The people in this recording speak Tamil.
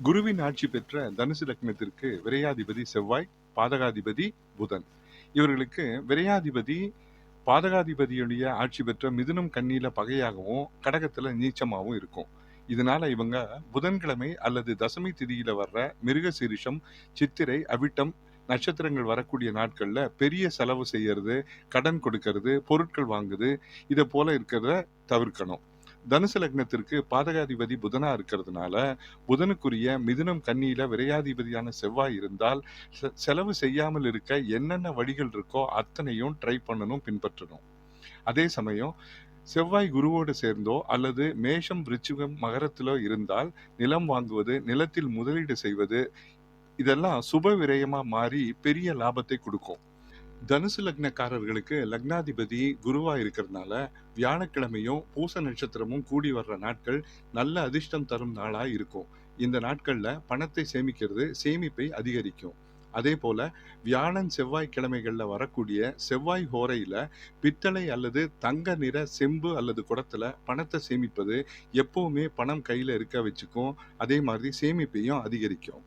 குருவின் ஆட்சி பெற்ற தனுசு லக்னத்திற்கு விரையாதிபதி செவ்வாய், பாதகாதிபதி புதன். இவர்களுக்கு விரையாதிபதி பாதகாதிபதியுடைய ஆட்சி பெற்ற மிதுனம் கன்னியில பகையாகவும், கடகத்துல நீச்சமாவும் இருக்கும். இதனால இவங்க புதன்கிழமை அல்லது தசமி திதியில வர்ற மிருகசீரிஷம், சித்திரை, அவிட்டம் நட்சத்திரங்கள் வரக்கூடிய நாட்கள்ல பெரிய செலவு செய்யறது, கடன் கொடுக்கறது, பொருட்கள் வாங்குது, இத போல இருக்கிறத தவிர்க்கணும். தனுசு லக்னத்திற்கு பாதகாதிபதி புதனா இருக்கிறதுனால, புதனுக்குரிய மிதுனம் கன்னியில விரையாதிபதியான செவ்வாய் இருந்தால், செலவு செய்யாமல் இருக்க என்னென்ன வழிகள் இருக்கோ அத்தனையும் ட்ரை பண்ணணும், பின்பற்றணும். அதே சமயம் செவ்வாய் குருவோடு சேர்ந்தோ அல்லது மேஷம், விருச்சிகம், மகரத்திலோ இருந்தால் நிலம் வாங்குவது, நிலத்தில் முதலீடு செய்வது இதெல்லாம் சுப விரயமா மாறி பெரிய லாபத்தை கொடுக்கும். தனுசு லக்னக்காரர்களுக்கு லக்னாதிபதி குருவா இருக்கிறதுனால வியாழக்கிழமையும் பூச நட்சத்திரமும் கூடி வர்ற நாட்கள் நல்ல அதிர்ஷ்டம் தரும் நாளா இருக்கும். இந்த நாட்கள்ல பணத்தை சேமிக்கிறது சேமிப்பை அதிகரிக்கும். அதே போல வியாழன் செவ்வாய் கிழமைகள்ல வரக்கூடிய செவ்வாய் ஹோரையில பித்தளை அல்லது தங்க நிற செம்பு அல்லது குடத்துல பணத்தை சேமிப்பது எப்பவுமே பணம் கையில இருக்க வச்சுக்கும். அதே மாதிரி சேமிப்பையும் அதிகரிக்கும்.